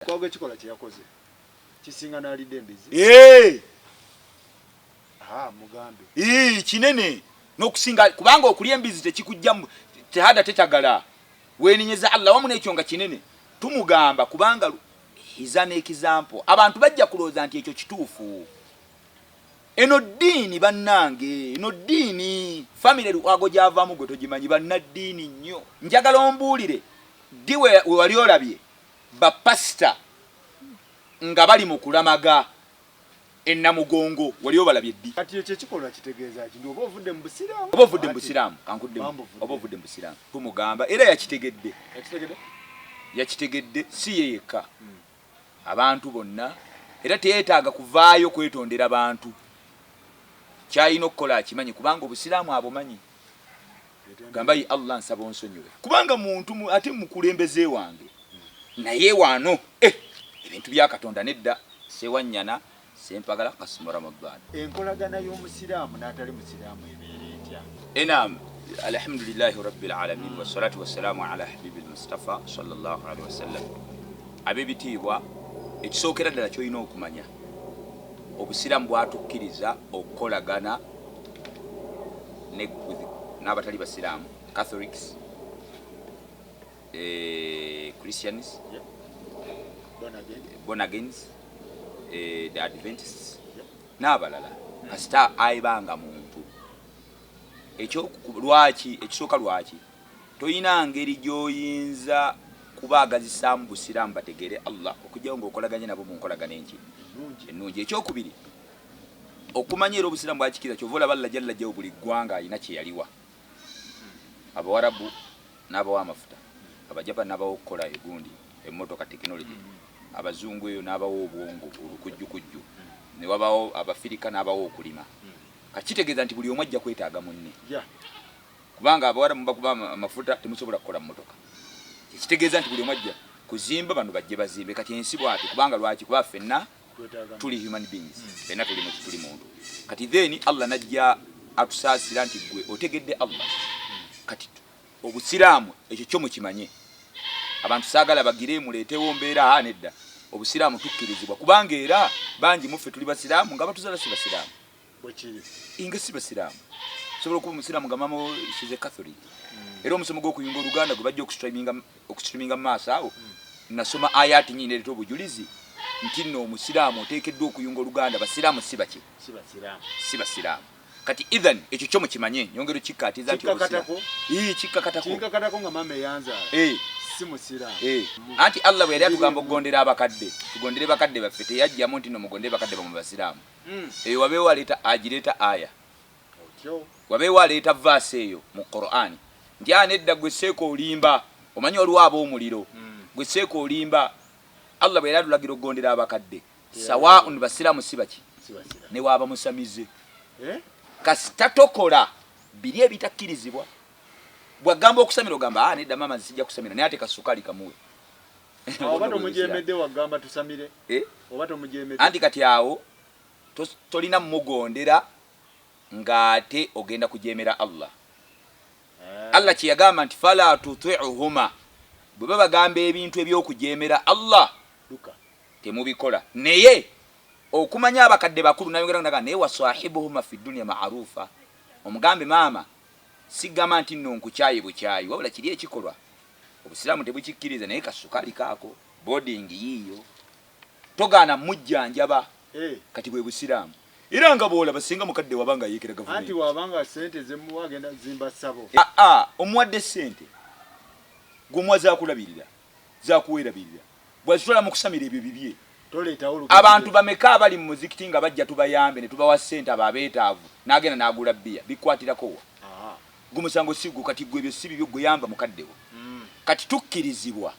Lukwago ekikola kye yakoze kisinga n'alidde embizi. Mugambe kinene n'okusinga kubanga okulya embizi tekikujja tehada tetagala weninyeza Allah wamu n'ekyo nga kinene tumugamba kubanga hiza n'ekizampo abantu bajja kulooza nti ekyo kituufu. Eno ddiini bannange, eno ddiini family Lukwago gyavaamu gwe togimanyi bannaddiini nnyo. Njagala ombuulire ddi we wali olabye bapasita nga bali mu kulamaga ennamugongo wali obalabye ddi? Kati ekyo ekikolwa kitegeeza ki? Oba ovudde mu busiraamu? Oba ovudde mu busiraamu kankuddemu oba ovudde mu busiraamu tumugamba era yakitegedde. Yakitegedde si ye yekka abantu bonna era teyeetaaga kuvaayo kwetondera abantu kyalina okukola akimanyi kubanga obusiraamu abumanyi. Gamba yi Allah nsaba onsonyiwe kubanga muntu ate mukulembeze wange naye wano ebintu bya Katonda nedda sewanyana sempagala kasimo Ramadan. Enkolagana y'omusiraamu n'atali musiraamu ebeera etya? Enam alhamdulillahi rabbil alamin wassalatu wassalamu ala habibil Mustafa sallallahu alaihi wasallam. Abebitiibwa ekisookera ddala ky'olina okumanya obusiraamu bwatukkiriza okukolagana n'abatali basiraamu Catholics, Christians, born agains, the Adventists n'abalala kasita ayibanga muntu ekyo lwaki ekisooka lwaki toyina ngeri gy'oyinza kubaagazisaamu busiraamu bategere Allah okujjawo ng'okolaganye nabo mu nkolagana ennungi. Ekyokubiri okumanya era obusiraamu bwakikiriza kyova olaba Allah jalla jalaluhu buli ggwanga alina kye yaliwa. Abawarabu n'abawa amafuta, abajapa n'abawa okukola egundi emmotoka technology, abazungu eyo n'abawa obwongo olukujjukujju, ne wabawo abafirika n'abawa okulima. Kakitegeeza nti buli omu ajja kwetaaga munne kubanga abawarabu bakuba amafuta temusobola kukola mmotoka. Kitegeeza nti buli omu ajja kuzimba bano bajje bazimbe. Kati ensi bw'ati kubanga lwaki kuba ffenna tuli human beings ffenna tuli muntu. Kati then Allah najja atusaasira nti gwe otegedde Allah. Kati obusiraamu ekyo kyo mukimanye abantu saagala bagire muleetewo mbeera nedda obusiraamu tukkirizibwa kubanga era bangi muffe tuli basiraamu nga batuzala si basiraamu inga si basiraamu. Sobola okuba omusiraamu nga mama she's a Catholic era omusomo gw'okuyunga Oluganda gwe bajja okustreaminga mu maaso awo nasoma ayati nyine ereeta obujulizi nti nno omusiraamu oteekeddwa okuyunga Oluganda basiraamu si baki si basiraamu. Kati idhan ekyo kyo mukimanye nyongero kikkaatiza nti obusiraamu kikkakatako nga mama eyanza si musiraamu. Anti Allah bwe yali atugamba okugondera abakadde tugondere bakadde baffe teyajjamu nti no mugondere bakadde bamu basiraamu. Eyo wabeewo agireeta aya wabeewo aleeta vaasi eyo mu Qur'ani nti nedda gwe seeko olimba omanyi waliwo ab'omuliro gwe seeko olimba. Allah bwe yali atulagira okugondera abakadde sawaun basiraamu si baki ne waaba musamize kasita tokola biri ebitakkirizibwa. Bwagamba okusamira ogamba nedda mama nzijja kusamira naye ate kasukali kamuwe. Oba tomujemedde wagamba tusamire oba tomujemedde. Anti kati awo tolina mugondera ng'ate ogenda kujemera Allah. Allah kye yagamba nti fala tuti'uhuma bwe babagamba ebintu eby'okujemera Allah temubikola. Naye okumanya abakadde bakulu nayongera ndaga naye wasahibuhuma fi dunya ma'rufa omugambe maama sigama nti nno nkukyayi bukyayi wabula kiri ekikolwa obusiraamu tebukikkiriza naye kasukali kaako boarding yiyo togaana mujjanjaba kati bwe busiraamu. Era nga bw'olaba singa mukadde wabanga yeekera gavumenti anti wabanga sente zemuwa agenda zimba ssabo omuwadde sente gomwa zaakulabirira zaakuweerabirira bwazitola mu kusamira ebyo bibye abantu bameka abali mu muzikiti nga bajja tubayambe ne tubawa sente abo abeetaavu n'agenda n'agula bbiya bikwatirako wa gumusango sigu kati gwe ebyo si bibyo guyamba mukaddewo. Kati tukkirizibwa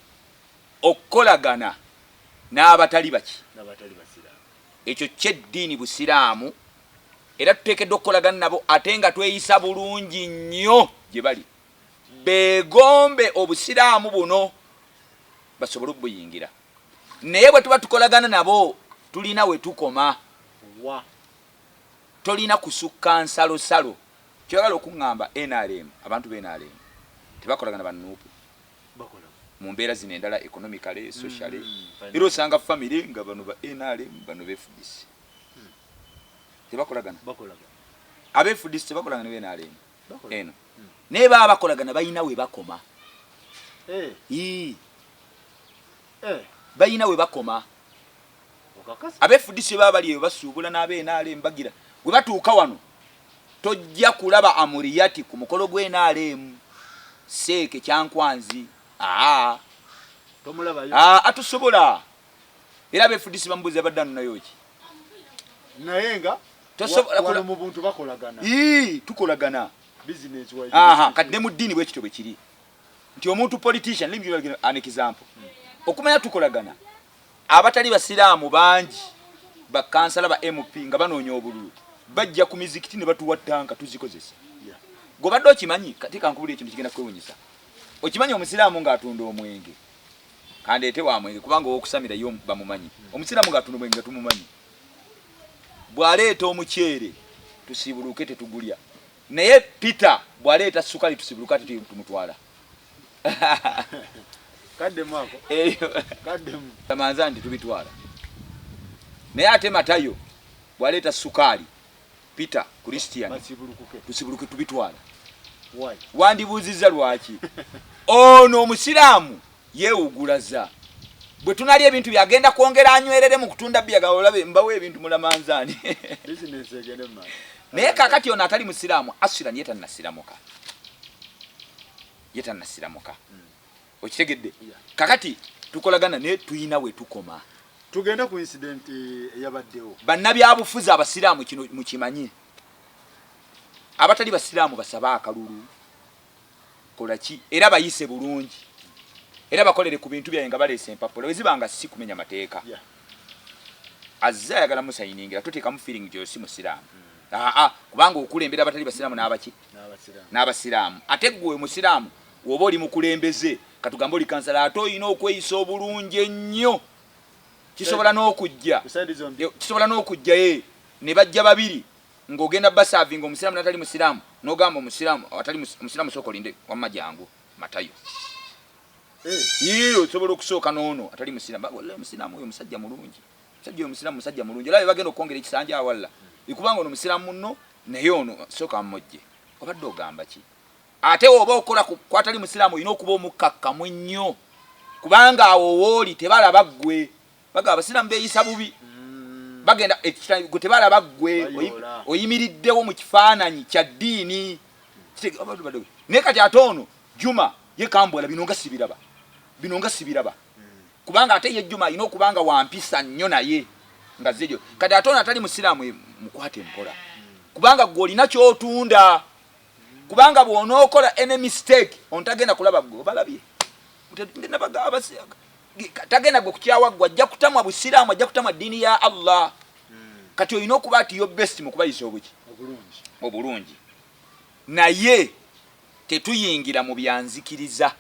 okukolagana n'abatali baki ekyo kyeddiini busiraamu era tuteekeddwa okukolagana nabo ate nga tweyisa bulungi nnyo gye bali beegombe obusiraamu buno basobole okubuyingira. Naye bwe tuba tukolagana nabo tulina we tukoma tolina kusukka nsalosalo. Kyogala okuŋŋamba NRM abantu be NRM tebakolagana bannuupu mu mbeera zino endala economically socially era osanga family nga bano ba NRM bano be FDC tebakolagana abe FDC tebakolagana ne NRM eno ne baba bakolagana bayina we bakoma bayina we bakoma abe FDC baba bali basuubula n'abe NRM bagira gwe batuuka wano tojja kulaba amuriyati ku mukolo gwe NRM seeke kyankwanzi atusobola era abe FDC bambuze baddanu nayo ki naye nga wano mu buntu bakolagana tukolagana business wise kadde mu ddiini bwe kityo bwe kiri nti omuntu politician limjula an example okumanya tukolagana abatali basiraamu bangi bakansala ba MP nga banoonya obululu bajja ku mizikiti ne batuwa tanka tuzikozesa gobadde okimanyi katika nkubuli ekintu kigenda kwewunyisa okimanyi omusiraamu ng'atunda omwenge kandeete wa mwenge kubanga owokusamira yo bamumanyi omusiraamu ng'atunda omwenge nga tumumanyi bw'aleeta omuceere tusibuluke tetugulya naye Peter bw'aleeta sukali tusibuluka tumutwala kaddemu ako kaddemu tamanza nti tubitwala naye ate Matayo bw'aleeta sukali Peter Christian tusibuluke tubitwala wandibuuziza lwaki ono omusiraamu yeewugulaza bwe tunali ebintu byagenda kwongera anywerere mu kutunda bya gawolabe mbawe ebintu mulamanzaani business egende mma naye kakati ono atali musiraamu asira yeta nasiramuka okitegedde kakati tukolagana ne tuyina we tukoma tugenda ku incident eyabaddewo bannabyabufuzi abasiraamu kino mukimanyi abatali basiraamu basaba akalulu kolaki era bayise bulungi era bakolere ku bintu byaye nga baleese empapula wezibanga si kumenya mateeka azza yagala musayiningira tuteekamu feeling gyo si musiraamu kubanga okulembera abatali basiraamu n'abasiraamu ate gwe musiraamu woba oli mukulembeze katugambe oli kansala ate olina okweyisa obulungi ennyo kisobola n'okujja ne bajja babiri ng'ogenda basavinga omusiraamu n'atali musiraamu n'ogamba omusiraamu sooka olinde wamma jangu Matayo osobola okusooka n'ono atali musiraamu oyo musajja mulungi musajja mulungi era bagenda okwongera ekisanja awalla ikubanga ono musiraamu munno naye ono sooka mmojje obadde ogamba ki ate oba okola kwatali musiraamu olina okuba omukakkamu ennyo kubanga awo wooli tebalaba ggwe baga abasiraamu beeyisa bubi bagenda gwe tebalaba ggwe oyimiriddewo mu kifaananyi kya ddiini naye kati ate ono Juma ye kambwala bino nga sibiraba kubanga ate ye Juma alina okubanga wampisa nnyo naye nga zejjo kati ate ono atali musiraamu mukwate mpola kubanga gwe olina kyotunda kubanga bw'onookola any mistake ontagenda kulaba gwe obalabye tagenda gwe kukyawa gwe ajja kutamwa busiraamu ajja kutamwa ddiini ya Allah kati olina okuba ati yo best mu kubayisa obulungi naye tetuyingira mu byanzikiriza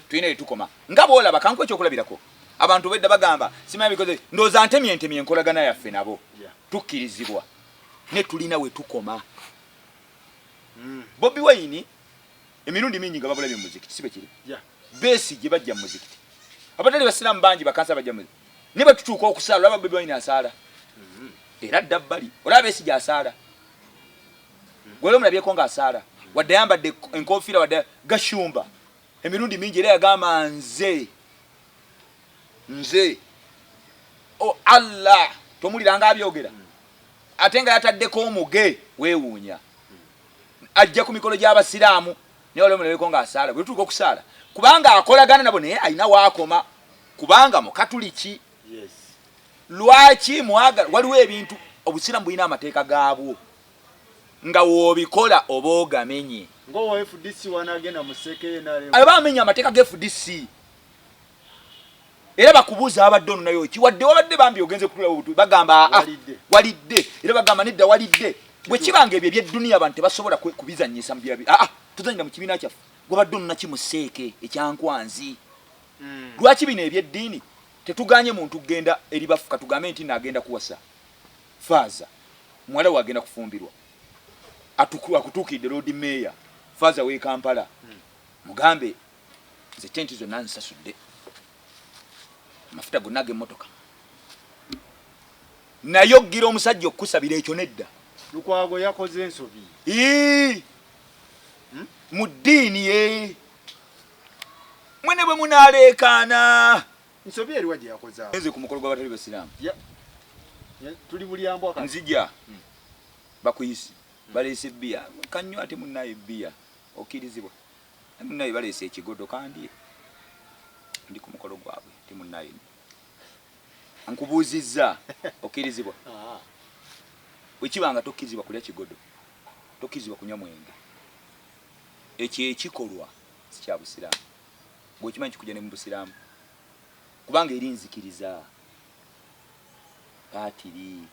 tulina etukoma nga boolaba kanku ekyokulabirako abantu bedda bagamba simanyi bikoze ndooza ntemye enkolagana yaffe nabo tukkirizibwa ne tulina we tukoma Bobi Wine emirundi mingi nga babulabye mu muzikiti sibe kiri besi gye bajja mu muzikiti abatali basiraamu bangi bakansa bajja mu ne batutuuka okusaala olaba Bobi Wine asaala era dabbali olaba besi gy'asaala gwele omulabyeko ng'asaala wadde ayambadde enkofiira wadde gashumba emirundi mingi era yagamba nze Allah tomuliranga abyogera ate nga yataddeko omuge weewuunya ajja ku mikolo gy'abasiraamu naye olwo mulabeko ng'asaala bwe tutuuka okusaala kubanga akolagana nabo naye alina waakoma kubanga mukatuliki lwaki mwagala waliwo ebintu obusiraamu bulina amateeka gaabwo nga woobikola oba ogamenye ng'owa FDC wanagenda museke aba amenya amateeka ga FDC era bakubuuza abadde ono nayo ki wadde wabadde bambi ogenze kutula obutu bagamba walidde era bagamba nedda walidde bwe kibanga ebyo eby'edduniya abantu tebasobola kubizanyisa mu byabi tuzanyira mu kibiina kyaffe gwabadde ono nakimuseeke ekyankwanzi lwaki bino eby'eddiini tetuganye muntu kugenda eri bafuka tugambe nti naagenda kuwasa faaza muwala we agenda kufumbirwa akutuukidde road mayor faaza w'e Kampala mugambe nze tenti zonna nsasudde amafuta gonna ag'emmotoka naye okgira omusajja okukusabira ekyo nedda. Lukwago yakoze ensobi mu ddiini ye mwene bwe munaleekaana nsobi eriwa gye yakoze nze ku mukolo gw'abatali basiraamu tuli bulyambo nzija bakuyisi baleese ebbiya kanywa ate munnayo ebbiya okkirizibwa munnayo baleese ekigodo kandi ndi ku mukolo gwabwe temunnayo nkubuuzizza okkirizibwa bwekibanga tokkirizibwa kulya kigodo tokkirizibwa kunywa mwenge ekyo ekikolwa si kya busiraamu bwekimanyi kikujja ne mu busiraamu kubanga eri nzikiriza paatiri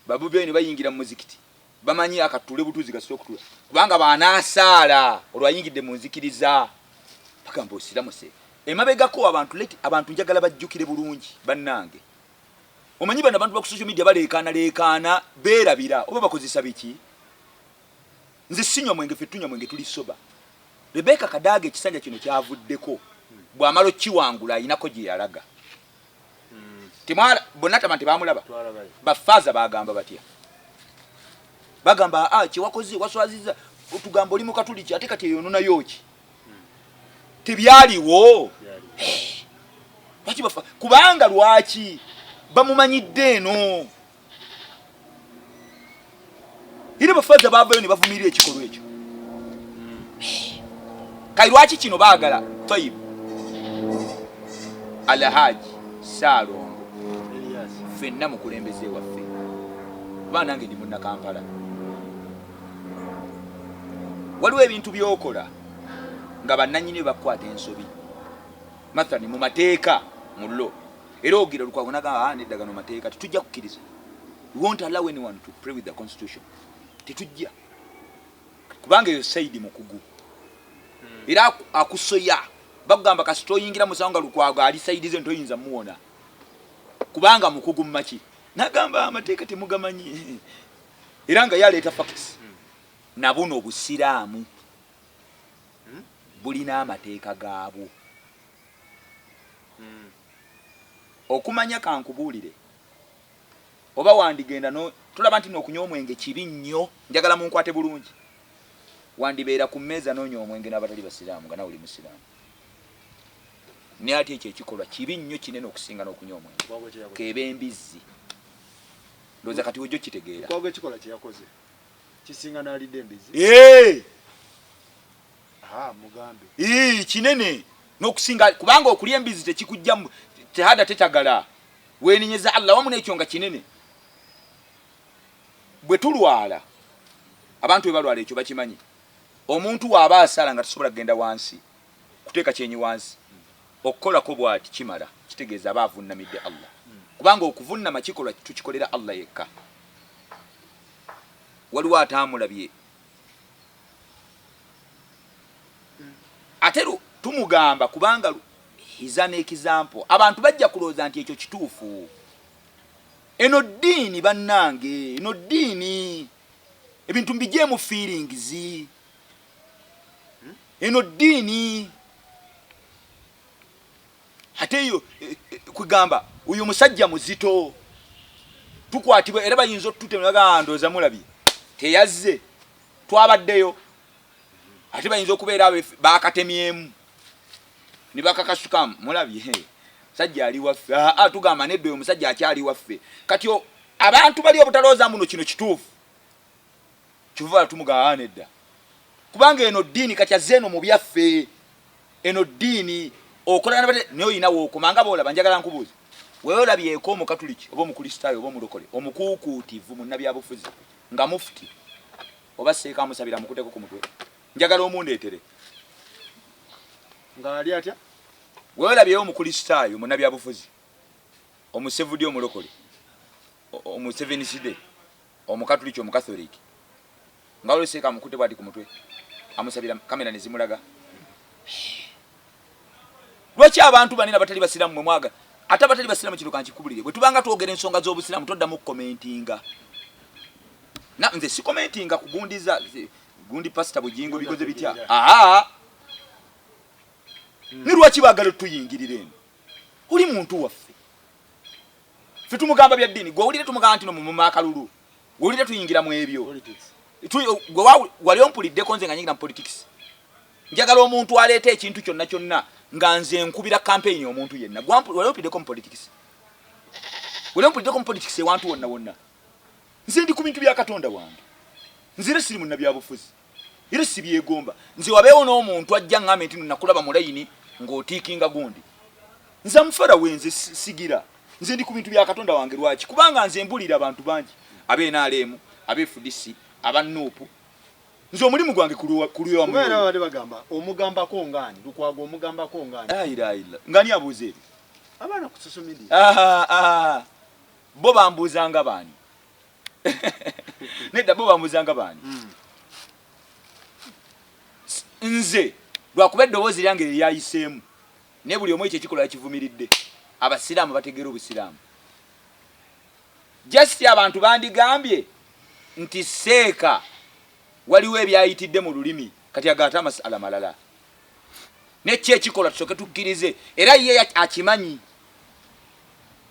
babubeeni bayingira mu muzikiti bamanyi akatule butuuzi gasobola okutula kubanga baanaasaala olwayingidde mu nzikiriza bagamba osiramu se emabegako abantu njagala bajjukire bulungi bannange omanyi bano abantu baku social media baleekaana beerabira oba bakozesa biki nze sinywa mwenge ffe tunywa mwenge tuli soba Rebecca Kadaga ekisanja kino kyavuddeko bw'amala okiwangula ayinako gye yalaga temwala bonna tamante baamulaba bafaaza bagamba batya bagamba kyewakoze waswaziza otugamba oli mu katuliki ate kati eyononayo ki tebyaliwo lwaki bafa kubanga lwaki bamumanyidde eno ire bafaaza baavayo ne bavumirira ekikolwa ekyo kale lwaki kino baagala Toyib Alhaji Saalongo ffenna mukulembeze waffe kuba nange ndi munnakampala waliwo ebintu byokola nga bannannyini bakwata ensobi mathani mu mateeka mu lo era ogira Lukwago nagamba neddagano mateeka tetujja kukkiriza we won't allow anyone to pray with the constitution tetujja kubanga eyo saidi mukugu era akusoya bagamba kasito oyingira musango nga Lukwago ali saidi ze ntoyinza muwona kubanga mukugu maki nagamba amateeka temugamanyi era nga yaleeta facts na buno obusiraamu bulina amateeka gaabwo okumanya kankubuulire oba wandigenda tulaba nti n'okunywa omwenge kibi nnyo njagala munkwate bulungi wandibeera ku mmeeza n'onywa omwenge n'abatali basiraamu nga nawe oli musiraamu naye ate ekyo ekikolwa kibi nnyo kinene okusinga n'okunywa omwenge keeba embizzi ndowooza kati wejjo kitegeera Lukwago ekikola kye yakoze kisinga n'alidde embizzi mugambe kinene n'okusinga kubanga okulya embizzi tekikujja tehada tetagala weenenyeza Allah wamu n'ekyo nga kinene bwe tulwala abantu bwe balwala ekyo bakimanyi omuntu waaba asala nga tasobola kugenda wansi kuteeka kyenyi wansi okukolako bwati kimala kitegeeza aba avunnamidde Allah kubanga okuvunnama kikolwa tukikolera Allah yekka waliwo ataamulabye ate tumugamba kubanga iza n'ekizampo abantu bajja kulooza nti ekyo kituufu eno ddiini bannange eno ddiini ebintu mbijeemu feelings eno ddiini ate yo kugamba uyu musajja muzito tukwatibwa era bayinza otutemulaga ndooza mulabye teyazze twabaddeyo ate bayinza okubeera bakatemyemu ne bakakasukamu mulabye musajja ali waffe tugamba nedda oyo musajja akyali waffe kati abantu bali obutalooza muno kino kituufu kivuba tumugamba nedda kubanga eno ddiini kati azze eno mu byaffe eno ddiini okola naye oyinawo okomanga boolaba njagala nkubuuza wewe olabyeko omukatuliki oba omukristaayo oba omulokole omukuukuutivu munnabyabufuzi nga mufuti oba seeka amusabira mukuteko ku mutwe njagala omundeetere nga ali atya wewe olabyeyo omukristaayo munnabyabufuzi omusevudi omulokole omuseveniside omukatuliki omukatholiki nga oleseeka amukute bwati ku mutwe amusabira kamera nezimulaga lwaki abantu banene abatali basiraamu mwe mwaga ate abatali basiraamu kino kankikubulire bwe tubanga twogera ensonga z'obusiraamu toddamu kukomentinga nze si komentinga kugundiza gundi pasita bujingo bikoze bitya Ni lwaki baagala tuyingirira eno? Oli muntu waffe. Ffe tumugamba bya ddiini, gwe owulire tumugamba nti no mu maakalulu. Owulire tuyingira mu ebyo. Wali ompuliddeko nze nga nyingira mu politics. Njagala omuntu aleeta ekintu kyonna kyonna nga nze nkubira campaign omuntu yenna. Wali ompuliddeko mu politics. Wali ompuliddeko mu politics ewantu wonna wonna. Nze ndi ku bintu bya Katonda wange. Nzire siri munna byabufuzi. Era si byegomba. Nze wabeewo n'omuntu ajja ng'ambe nti nakulaba mu layini ng'otiikinga gundi. Nze mufara wenze sigira. Nze ndi ku bintu bya Katonda wange lwaki? Kubanga nze mbulira abantu bangi. NRM, FDC, Nuupu. Nze omulimu gwange kuluyo wa mwana wale bagamba omugambako ngani Lukwago omugambako ngani ayira ngani abuze ebi abana ku social media bo bambuzanga bani nedda bo bambuzanga bani nze lwakuba eddoboozi lyange lyayiseemu ne buli omu ekyo ekikola kivumiridde abasiraamu bategeera obusiraamu just abantu bandigambye nti seeka waliwo ebyayitidde mu lulimi kati agaata amasala malala nekyo ekikola tusooke tukkirize era ye akimanyi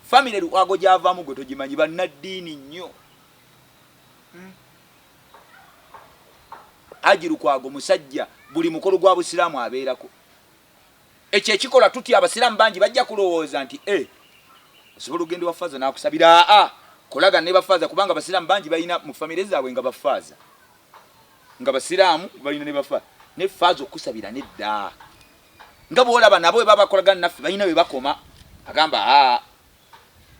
famire Lukwago gyavaamu gwe togimanyi bannaddiini nnyo Haji Lukwago musajja buli mukolo gwa busiraamu abeerako ekyo ekikola tutya abasiraamu bangi bajja kulowooza nti osobola ogenda wafaaza n'akusabira kolaga ne bafaaza kubanga abasiraamu bangi balina mu famire zaabwe nga bafaaza nga basiraamu balina ne bafaaza ne faaza okusabira nedda nga bwolaba nabo bwe babakolagana naffe balina bwe bakoma agamba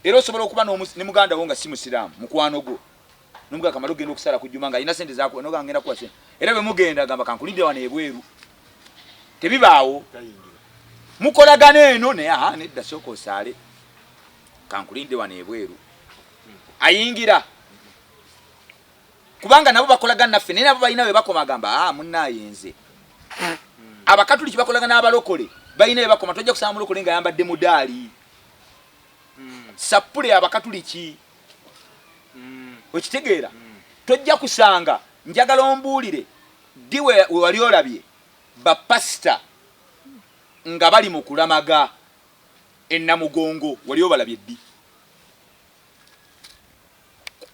era osobola okuba ne muganda wo nga si musiraamu mukwano gwo n'omuga kamalo genda okusala ku jjuma nga alina sente zaako noga ngenda kuwa sente era bwe mugenda agamba kankulinde wano ebweru tebibaawo mukolagana eno naye nedda sooka osaale kankulinde wano ebweru ayingira kubanga nabo bakolagana naffe naye nabo balina bwe bakoma agamba munnaayenze abakatuliki bakolagana n'abalokole balina bwe bakoma tojja kusanga mulokole nga yambadde mudaali sapule abakatuliki okitegeera tojja kusanga njagala ombuulire ddi we wali olabye bapasita nga bali mu kulamaga ennamugongo wali obalabye ddi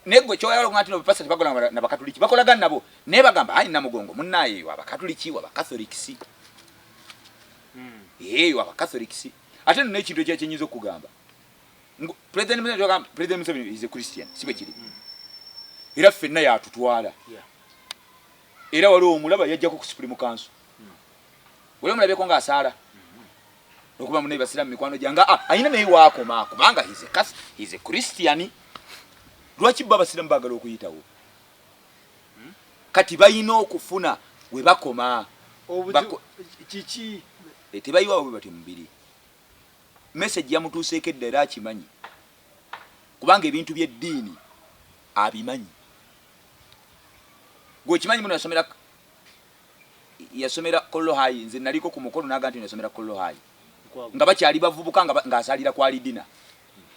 negwe kyoyala okuŋŋa nti no bapasita tebakolanga n'abakatuliki bakolagana nabo naye bagamba namugongo munnaayeyo abakatuliki wabakatholikisi eyo abakatholikisi ate nno n'ekintu ekyenyinza okugamba President Museveni is a Christian sibe kiri era ffenna yatutwala era waliwo omulaba yajjako ku Supreme Council wali omulabyeko ng'asaala okuba munaye basiraamu mikwano gyange ayina naye waakoma kubanga he's a Christian lwaki bo abasiraamu baagala okuyitawo kati balina okufuna we bakoma kiki tebayiwawo bwe batyo mubiri message yamutuuseeko edda era akimanyi kubanga ebintu by'eddiini abimanyi gwe okimanyi muno yasomera Kollo High nze naliko ku mukolo naga nti yasomera Kollo High nga bakyali bavubuka ng'asalira ku alidina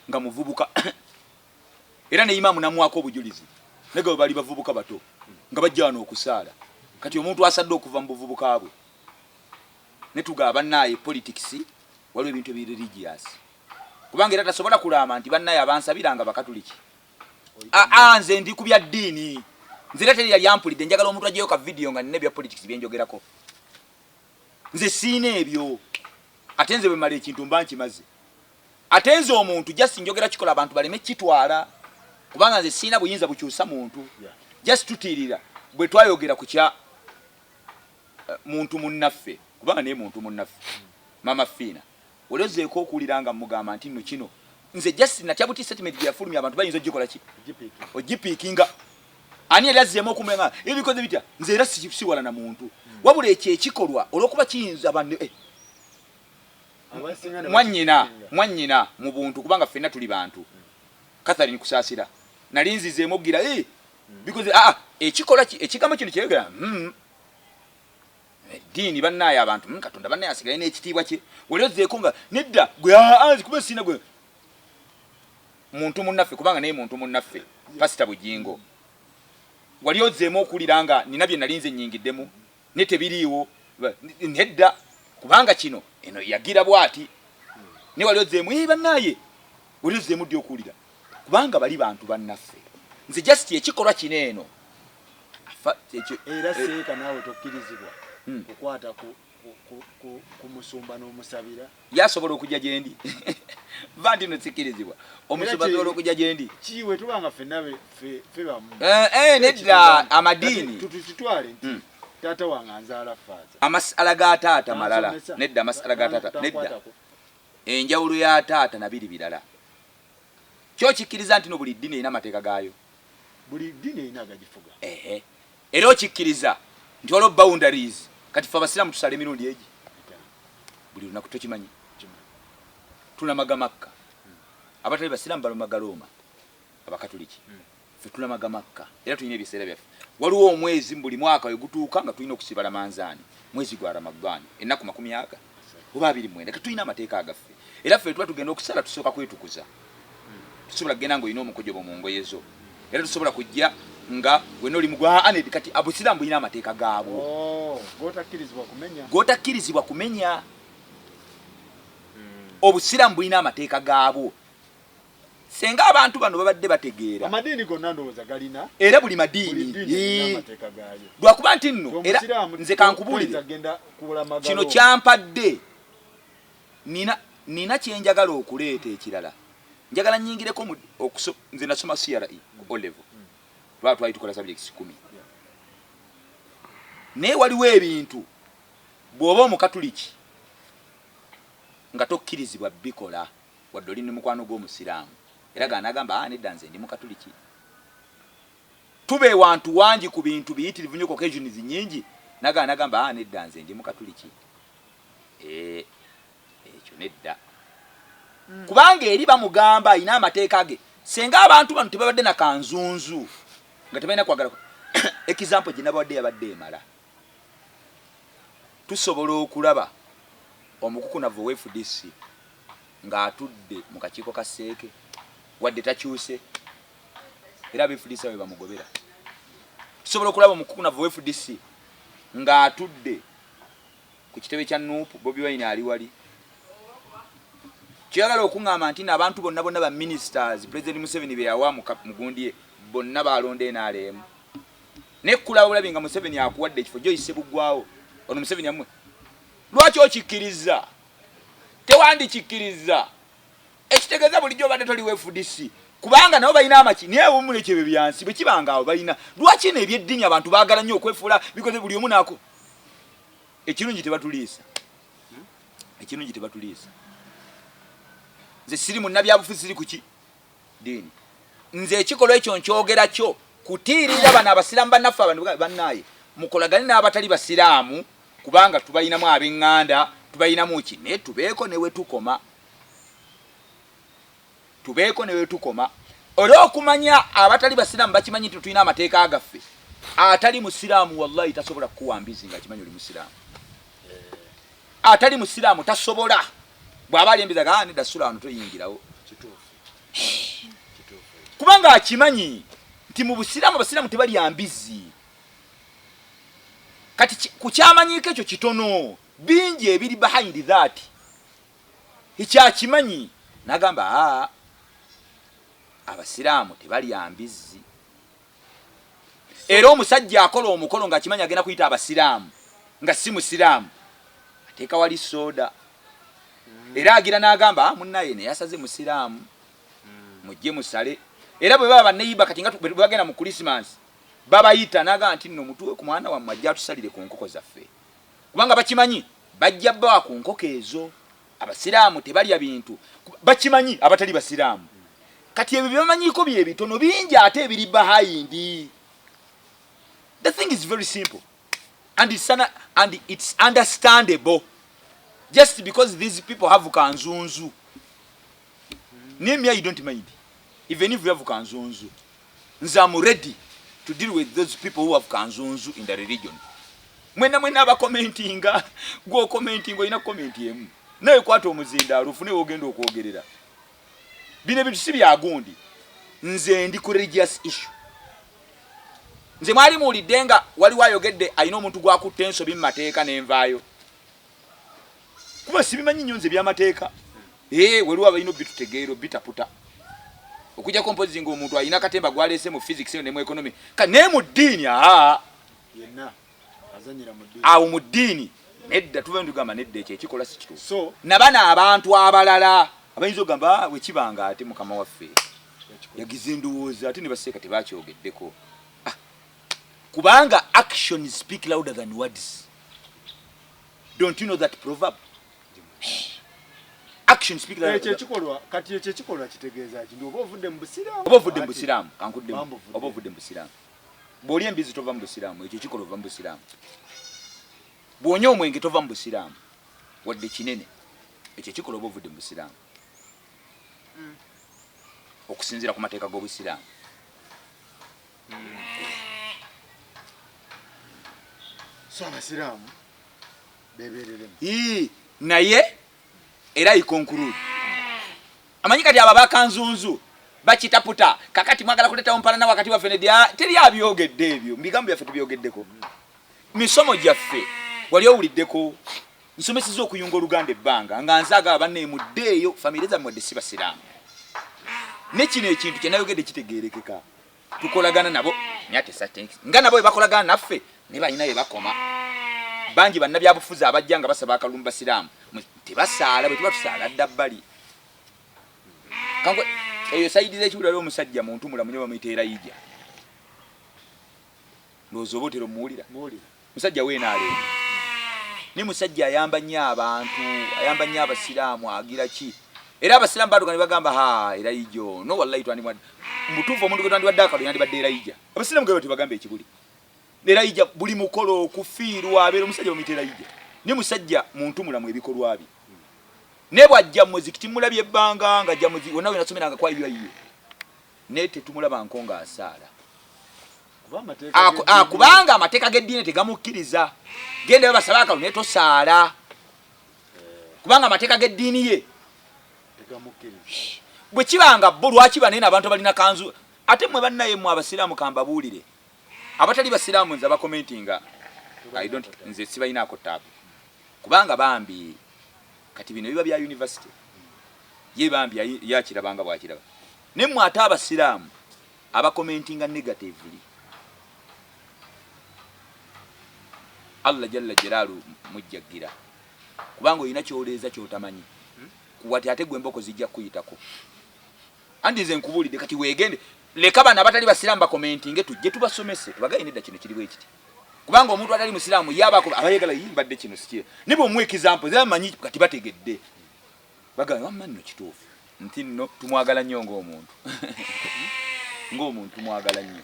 nga muvubuka era ne imaamu namwako obujulizi nega bali bavubuka bato nga bajja wano okusaala kati omuntu asadde okuva mu buvubuka bwe ne tugaba naye politics waliwo ebintu ebireligious kubanga era tasobola kulama nti bannaye abansabiranga bakatuliki nze ndi ku bya ddiini nze era teri yali ampulidde njagala omuntu ajjeyo ka video nga nina ebya politics byenjogerako nze siina ebyo ate nze bwe mala ekintu mba nkimaze ate nze omuntu just njogera kikola abantu baleme kitwala kubanga nze siina buyinza bukyusa muntu just tutiirira bwe twayogera ku kya muntu munnaffe kubanga naye muntu munnaffe mama Fiina olezeeko okuwuliranga mugamba nti nno kino nze just natya buti statement gyafulumya abantu bayinza ogikola ki ogipiikinga ani yali azzeemu okumwenga ebikoze bitya nze era siwala na muntu wabula ekyo ekikolwa olw'okuba kiyinza banne mwannyina mu buntu kubanga ffenna tuli bantu Catherine kusaasira nali nzizeemu okugira bikoze ekikola ekigambo kino kyeyogera dini bannaye abantu Katonda bannaye asigaye n'ekitiibwa kye olyozeeko nga nedda gwe kuba siina gwe muntu munnaffe kubanga naye muntu munnaffe pasita Bujingo wali ozzeemu okuwulira nga nina bye nali nze nnyingiddemu ne tebiriiwo nedda kubanga kino eno yagira bwati ne wali ozemu bannaye wali ozemu dio kulira kubanga bali bantu bannaffe nze just ekikolwa kineeno era seeka naawe tokkirizibwa kukwata ku musumba n'omusabira yasobola okujja gyendi vandi notsikirizibwa omusumba asobola okujja gyendi kiwe tubanga ffenna ffe bamu nedda amadiini tutwale nti taata wange anzaala faaza amasala ga taata malala nedda amasala ga taata nedda enjawulo ya taata nabiri birala kyo kikkiriza nti no buli ddiini erina amateeka gaayo buli ddiini erina agagifuga era okikkiriza nti olwo boundaries kati ffe abasiraamu tusala emirundi egi buli lunaku tokimanyi tulamaga Makka abatali basiraamu balamaga Roma abakatuliki ffe tulamaga Makka era tulina ebiseera byaffe waliwo omwezi buli mwaka we gutuuka nga tulina okusibala manzaani mwezi gwa Ramadhaani ennaku 40 oba 29 kati tulina amateeka agaffe era ffe tuba tugenda okusala tusooka kwetukuza tusobola kugenda ng'olina omukojobo mu ngoye zo era tusobola kujja nga wena oli mugwa anedi kati abusiraamu bulina amateeka gaabwo gotakkirizibwa kumenya obusiraamu bulina amateeka gaabwo senga abantu bano babadde bategeera amadiini gonna ndowooza galina era buli madiini lwakuba nti nno era nze kankubulire kino kyampadde nina kyenjagala okuleeta ekirala njagala nyingireko nze nasoma CRE ku O-level twali tukola subjects 10 naye waliwo ebintu bw'oba omukatuliki nga tokkirizibwa bikola wadde oli ne mukwano gw'omusiraamu era ganagamba nedda nze ndi mukatuliki tube wantu wangi ku bintu biyitirivu nnyo occasions nyingi naganagamba nedda nze ndi mukatuliki ekyo nedda kubanga eri bamugamba ayina amateeka ge senga abantu bano tebabadde na kanzunzu nga tebalina kwagala example gye nabadde yabadde emala tusobola okulaba omukukunavu wa FDC ng'atudde mu kakiiko ka Seeke wadde takyuse era FDC we bamugobera tusobola okulaba omukukunavu wa FDC ng'atudde ku kitebe kya Nuupu Bobi Wine ali wali kyagala okuŋŋamba nti abantu bonna ba ministers President Museveni be yawa mugundi bonna balonde NRM nekkula bulabi nga Museveni akuwadde ekifo joyise bugwawo ono Museveni amwe lwaki okikkiriza tewandikikkiriza ekitegeeza bulijjo badde toli wa FDC kubanga nabo balina amaki naye omuleke be byansi bwe kibanga abo balina lwaki n'ebyeddiini abantu baagala nnyo okwefuula bikoze buli omu naako ekirungi tebatuliisa nze siri munnabyabufuzi siri kuki ddiini nze ekikolwa ekyo nkyogera kyo kutiirira bano abasiraamu bannaffe abantu bannaye mukolagane n'abatali basiraamu kubanga tubayinamu ab'eŋŋanda tubayinamu ki naye tubeeko ne we tukoma olw'okumanya abatali basiraamu bakimanyi nti tulina amateeka agaffe atali musiraamu wallahi tasobola kukuwa mbizi nga kimanyi oli musiraamu atali musiraamu tasobola bw'aba alyembezaga nedda sula wano toyingirawo kubanga akimanyi nti mu busiraamu abasiraamu tebalya mbizi kati ku kyamanyiiko ekyo kitono bingi ebiri behind that ekyakimanyi nagamba abasiraamu tebalya mbizi era omusajja akola omukolo ng'akimanyi agenda kuyita abasiraamu nga si musiraamu ateeka wali soda era agira n'agamba munnaye naye yasaze musiraamu mujje musale era bwe baba baneiba kati nga bagenda mu Christmas babayita n'agamba nti nno mutuwe ku mwana wammwe ajja atusalire ku nkoko zaffe kubanga bakimanyi bajja bawa ku nkoko ezo abasiraamu tebalya bintu bakimanyi abatali basiraamu kati ebyo byamanyiiko bye bitono bingi ate ebiri behind. The thing is very simple and it's understandable. Just because these people have kanzunzu. Name here you don't mind. Even if you have kanzunzu. I'm ready to deal with those people who have kanzunzu in the religion. Mwena aba commenting, go commenting, go ina comment yemu. Naye kwata omuzinda alufune ogenda okwogerera. Bine bitu si byagundi. Nze ndi ku religious issue. Nze mwali muliddenga wali wayogedde ayina omuntu gwakutte ensobi mu mateeka n'envaayo. kuba sibimanyi nyonze byamateeka waliwo abalina bitutegeero bitaputa okujja composing omuntu alina katemba gwalese mu physics ne mu economy ne mu ddiini yenna azanyira mu ddiini awo mu ddiini nedda tuve ndugamba nedda ekyo ekikola si kituufu so nabana abantu abalala abayinza okugamba wekibanga ate mukama waffe yagize endowooza ate ne baseeka tebakyogeddeko kubanga actions speak louder than words. Don't you know that proverb? Action speak louder. Kati ekikolwa kitegeeza ki? Oba ovudde mu busiraamu? Oba ovudde mu busiraamu, kankuddemu. Oba ovudde mu busiraamu. Bw'olya embizi tova mu busiraamu, ekyo kikolwa ova mu busiraamu. Bw'onywa omwenge tova mu busiraamu, wadde kinene, ekyo kikolwa oba ovudde mu busiraamu. Okusinziira ku mateeka g'obusiraamu. So abasiraamu bebereremu. Naye era ikonkulude. Amanyi kati aba bakanzunzu bakitaputa kakati mwagala kuleta ompalana wakati wa Venedia teri abyogedde ebyo mbigambo byaffe tubyogeddeko. Misomo gyaffe wali owuliddeko nsomesiza okuyunga oluganda ebbanga nga nzaga abanne muddeeyo famire zammwe wadde si basiraamu. Ne kino ekintu kye nayogedde kitegeerekeka. Tukolagana nabo nyate satenki nga nabo bwe bakolagana naffe ne balina bye bakoma. Bangi bannabyabufuzi abajja nga basaba akalumba basiraamu tebasaala bwe tuba tusaala dda bbali. Kangwe eyo sayidiza ekiwulira omusajja muntu mulamu nnyo bamuyita Erayija. Ndowooza oba otera omuwulira? Musajja weenaaleero. Ne musajja ayamba nnyo abantu, ayamba nnyo abasiraamu agira ki. Era abasiraamu baatuka ne bagamba Erayija ono wallahi twandibadde mutuufu omuntu gwe twandibadde akalo yandibadde Erayija. Abasiraamu gwe tebagamba ekibuli. Erayija buli mukolo okufiirwa abeera omusajja bamuyita Erayija. Ne musajja muntu mulamu ebikolwa bye. Ne bw'ajja muzikiti mulabye ebbanga nga ajja muzikiti wonna we nasomeranga kwa iyo yiyo. Ne tetumulaba nko ng'asaala. Kubanga amateeka g'eddiini tegamukkiriza. Genda yo basaba akalulu ne tosaala. Kubanga amateeka g'eddiini ye tegamukkiriza. Bwe kibanga bo lwaki banene abantu balina kanzu ate mwe bannaye mu abasiraamu kambabuulire. Abatali basiraamu nza bakomentinga nze sibalinaako taabu. Kubanga bambi kati bino biba bya university ye bambi yakirabanga bwakiraba. Ne mmwe ate abasiraamu abakomentinga negatively Allah jalla jalaalu mujjagira. Kubanga olina kyoleeza kyotamanyi. Kuwati ate gwe emboko zijja kuyitako. Andi nze nkubuulidde kati weegende leka bana abatali basiraamu bakomentinge tujje tubasomese tubagaye nedda kino kiri bwe kiti. Kubanga omuntu atali musiraamu yabako abayegala yimbadde kino sikye. Ne bwe mu example zamanyi kati bategedde. Bagamba wammanno kituufu. Nti nno tumwagala nnyo ng'omuntu. Ng'omuntu tumwagala nnyo.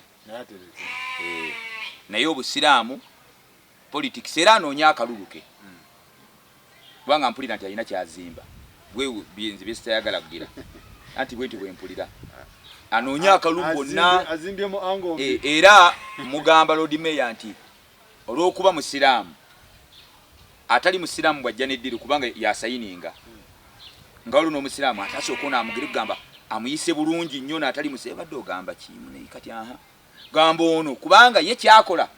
Naye obusiraamu politics era anoonya akaluluke. Kubanga mpulira nti alina kyazimba. Bwe byenzi byesitayagala kugira. Anti bwe mpulira. Anoonya akalulu bonna. Azimbye mu ango. Era mugamba Lord Mayor nti olw'okuba musiraamu atali musiraamu bwajja n'eddiru kubanga yasayininga nga olwo n'omusiraamu ataasa okuona amugere kugamba amuyise bulungi nnyo n'atali musiraamu badde ogamba kimu naye kati gamba ono kubanga ye kyakola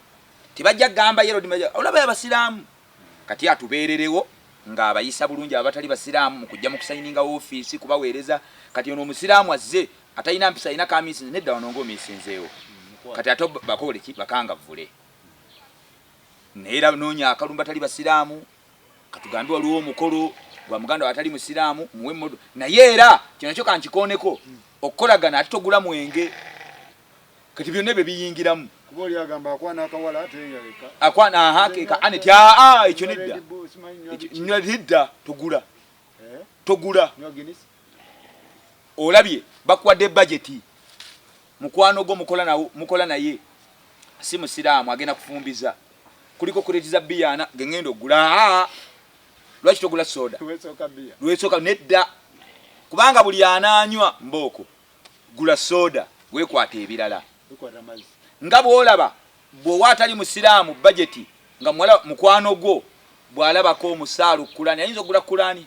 tebajja gamba ye Lord Mayor olaba abasiraamu kati atubeererewo ng'abayisa bulungi abatali basiraamu mu kujja mu kusayininga woofiisi kubaweereza kati ono omusiraamu azze atalina mpisa alina kamiisinze nedda wano ng'omiisinzeewo kati ate bakole ki bakangavvule. Neera noonya akalumba tali basiraamu katugambe waliwo omukolo gwa muganda watali musiraamu muwe modo naye era kino kyo kankikooneko okukolagana ate togula mwenge kati byonna bye biyingiramu kuba oli agamba akwana akawala ate yaleka akwana hakeka ane ti ekyo nedda nedda togula olabye bakuwadde budgeti mukwano gwo mukola naye si musiraamu agenda kufumbiza kuliko kuretiza biyana gengendo gula lwaki togula soda lwesoka nedda kubanga buli ananywa mboko gula soda wekwata ebirala nga bwolaba bwe watali musiraamu budgeti nga mwala mukwano gwo bwalabako omusaalu kulani ayinza okugula kulani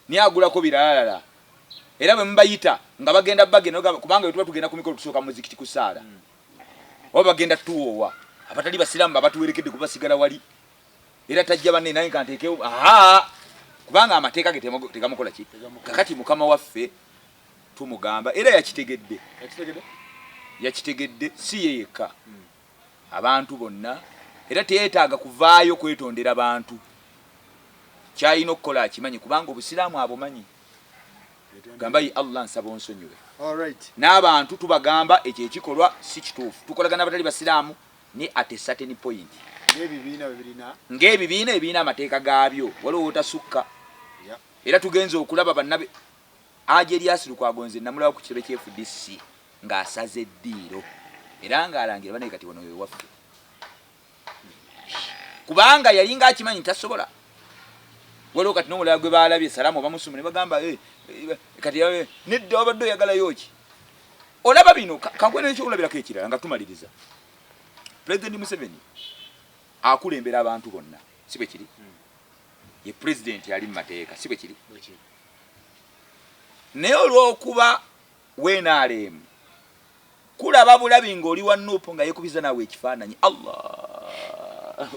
niye agulako biralala era bwe mbayita nga bagenda kubanga wetuba tugenda ku mikolo tusooka muzikiti kusaala oba bagenda tuwowa abatali basiraamu babatuwerekedde kubasigala wali era tajja banne naye kanteekewo kubanga amateeka ge tegamukola ki kakati mukama waffe tumugamba era yakitegedde si ye yekka abantu bonna era teyeetaaga kuvaayo kwetondera bantu kyalina okukola akimanyi kubanga obusiraamu abumanyi gamba yi Allah nsaba onsonyiwe n'abantu tubagamba ekyo ekikolwa si kituufu tukolagana abatali basiraamu ni at a certain point ng'ebibiina ebirina amateeka gaabyo waliwo otasukka era tugenze okulaba bannabe Haji Elias Lukwagonze namulawo ku kirebe ky'FDC ng'asaze eddiiro era ng'alangira banaye kati wano we waffe kubanga yalinga akimanyi tasobola waliwo kati n'omulala gwe baalabye salaamu bamusuma ne bagamba kati nedda wabadde oyagalayo ki olaba bino kankwe n'ekyokulabirako ekirala nga tumaliriza President Museveni akulembera abantu bonna si bwe kiri ye president yali mu mateeka si bwe kiri naye olw'okuba weenaalemu kulaba bulabi ng'oli wa Nuupu nga yeekubiza naawe ekifaananyi Allah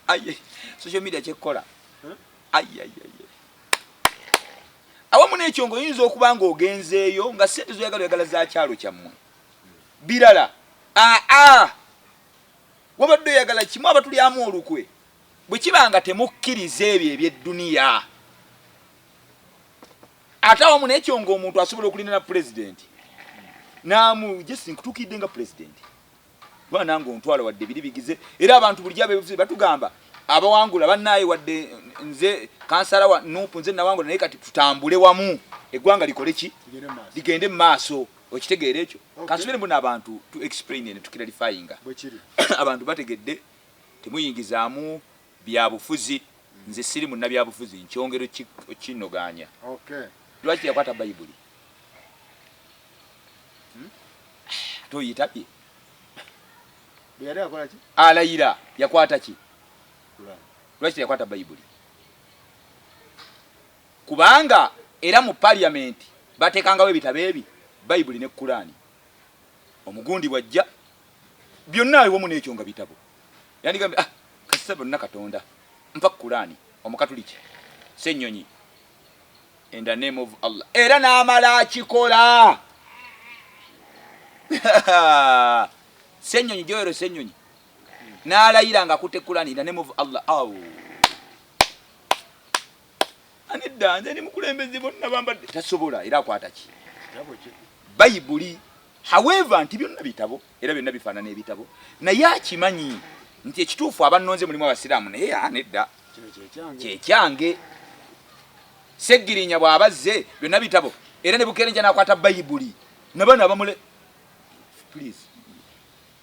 aye social media kyekkola awamu n'ekyo ng'oyinza okuba ng'ogenzeeyo nga ssente zoyagala za kyalo kyammwe birala wabadde oyagala kimu abatulyamu olukwe bwe kiba nga temukkiriza ebyo eby'edduniya ate awamu n'ekyo ng'omuntu asobola okulinda na pulezidenti jesi nkutuukidde nga pulezidenti kuba nange ontwala wadde biri bigize era abantu bulijjo abeebufuzi batugamba abawangula bannaaye wadde nze kansala wa Nuupu nze nawangula naye kati tutambule wamu eggwanga likole ki ligende mu maaso okitegeera ekyo kansubire mbona abantu tu explain ne tukiralifyinga abantu bategedde temuyingizaamu byabufuzi nze siri munnabyabufuzi nkyongero kinnogaanya lwaki yakwata bayibuli toyitabye alayira yakwata ki lwaki yakwata bayibuli kubanga era mu parliament bateekangawo ebitabo ebi bayibuli ne Kurani omugundi bwajja byonna aliwo n'ekyo nga bitabo yandigambye kasisa bonna Katonda mpa Kurani omukatuliki Ssennyonyi in the name of Allah era n'amala akikola Ssennyonyi Joero Ssennyonyi n'alayira nga akutte Kurani in the name of Allah anedda nze ni mukulembeze bonna bambadde tasobola era akwata ki bayibuli however nti byonna bitabo era byonna bifaanana ebitabo naye akimanyi nti ekituufu abannonze mulimu abasiraamu naye anedda kyekyange Seggirinya bw'abazze byonna bitabo era ne Bukerenja n'akwata bayibuli nabana abamule please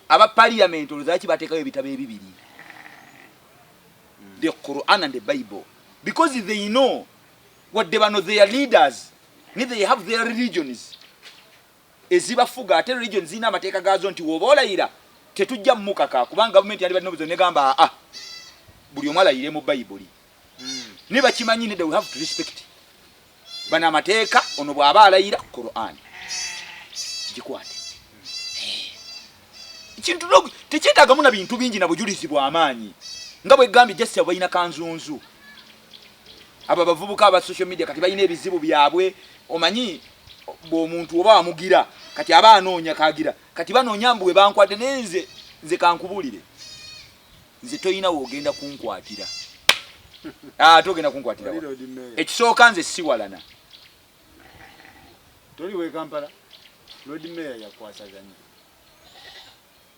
aba parliament oluzaki bateekayo ebitabo ebibiri the Quran and the Bible because they know what they know their leaders need they have their religions ezibafuga ate religions zina amateeka gazo nti woba olayira tetujja mukaka kubanga government yali badinobuzo negamba buli omu alayire mu bayibuli ne bakimanyi ne we have to respect bana amateeka ono bw'aba alayira Quran gikwate kintu log tekyetaagamu na bintu bingi na bujulizi bw'amaanyi nga bwe gambye just abalina kanzunzu aba bavubuka aba social media kati balina ebizibu byabwe omanyi bw'omuntu oba amugira kati aba anoonya kagira kati banoonya mbuwe bankwate nenze nze kankubulire nze toyina wogenda kunkwatira togenda kunkwatira ekisooka nze siwalana toli we Kampala Lord Mayor yakwasaganya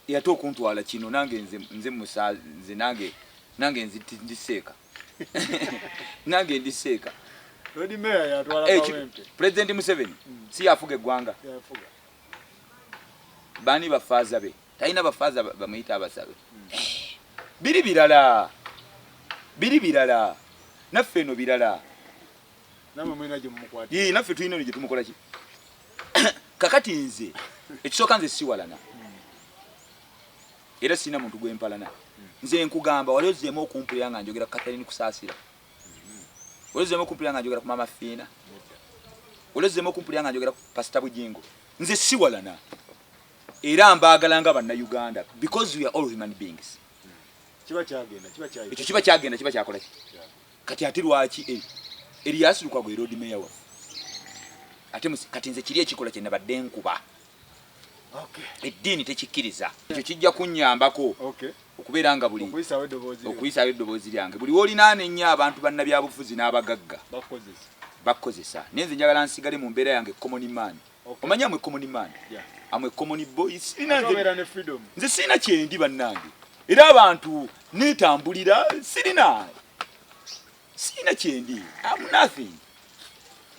yate okuntwala kino nange nze musaze nange ndiseeka nange ndiseeka Lord Mayor yatwala Kawempe President Museveni si yafuga eggwanga bani bafaaza be talina bafaaza bamuyita abasabe biri birala naffe eno birala namwe mwina gye mumukwati naffe tulina eno gye tumukola ki kakati nze ekisooka nze siwalana era sina muntu gwempalana nze nkugamba wali ozzeemu okumpulira nga njogera ku Catherine Kusaasira wali ozzeemu okumpulira nga njogera ku Mama Fiina wali ozzeemu okumpulira nga njogera ku Pastor Bujingo nze siwalana era mbaagala nga bannayuganda because we are all human beings kiba kyagenda kiba kyakola ki kati ate lwaki Erias Lukwago road mayor wa ate kati nze kiri ekikola kye nabadde nkuba eddiini tekikkiriza ekyo kijja kunnyambako okubeera nga buli okuyisaawo eddoboozi lyange buli woolinaana ennyo abantu bannabyabufuzi n'abagagga bakozesa naye nze njagala nsigale mu mbeera yange common man omanyi amwe common man amwe common boy nze sirina kyendi bannange era abantu neetambulira sirina kyendi am nothing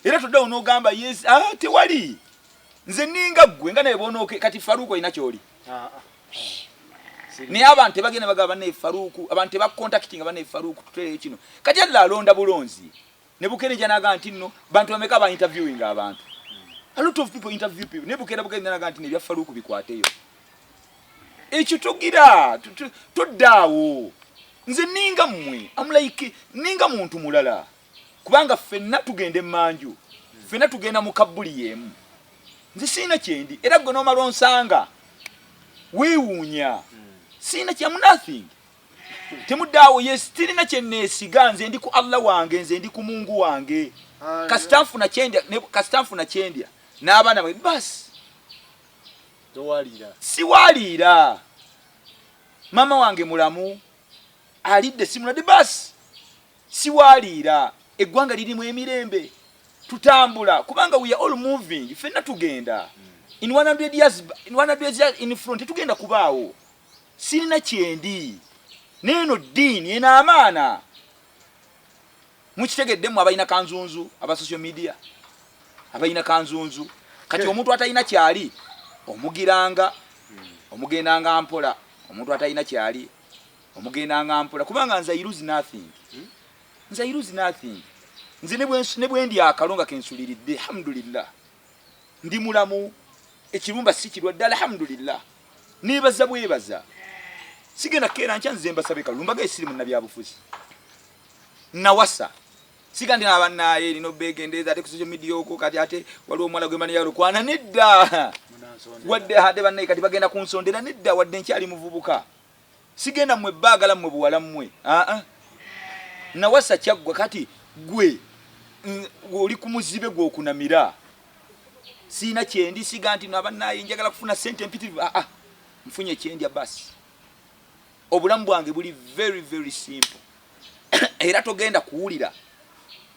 era toddawo n'ogamba yes tewali nze ninga ggwe nga naye boonooke kati Faruku olina kyoli naye abantu tebagenda bagamba banne Faruku abantu tebakontakitinga banne Faruku tutereyo kino kati adla alonda bulonzi ne Bukereja naga nti nno bantu bameka ba interviewing abantu a lot of people interview people ne Bukereja naga nti ne bya Faruku bikwateyo ekyo tugira toddaawo nze ninga mmwe amulaike ninga muntu mulala kubanga ffenna tugende manju ffenna tugenda mu kabbuli yemu nze sina kyendi era gwe n'omala onsanga weewuunya sina kyamu nothing temuddaawo yes tirina kye neesiga nze ndi ku Allah wange nze ndi ku Mungu wange kasitanfuna kyendya n'abaana bwe basi siwaliira mama wange mulamu alidde simunadde basi siwaliira eggwanga lirimu emirembe tutambula kubanga we are all moving fenna tugenda in 100 years in front tugenda kubaawo sirina kyendi neno dini ena amaana mukitegeddemu abalina kanzunzu aba social media abalina kanzunzu kati omuntu atalina kyali omugiranga omugendanga mpola omuntu atalina kyali omugendanga mpola kubanga nze iruzi nothing nze ne bwendi akalonga kensuliridde alhamdulillah ndi mulamu ekirumba sikirwadde alhamdulillah nebaza bwebaza sigenda keera nkya nze mbasabe kalumbaga esiri mu nabyabufuzi nawasa sigandi n'abannaye lino begendeeza ate ku social media okwo kati ate waliwo omwana gwe mani yalukwana nedda wadde ate bannaye kati bagenda kunsondera nedda wadde nkyali muvubuka sigenda mmwe baagala mmwe buwala mmwe nawasa kyaggwa kati gwe oli ku muzibe gw'okunamira siina kyendi siga nti nabannaye njagala kufuna sente mpitirivu nfunye kyendya basi obulamu bwange buli very very simple era togenda kuwulira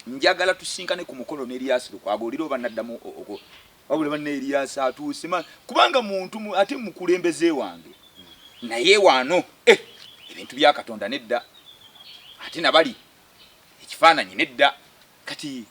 njagala tusinkane ku mukolo ne Erias Lukwago oliro banaddamu wabula banne Erias atuuse kubanga muntu ate mukulembeze wange naye wano ebintu bya Katonda nedda ate nabali ekifaananyi nedda kati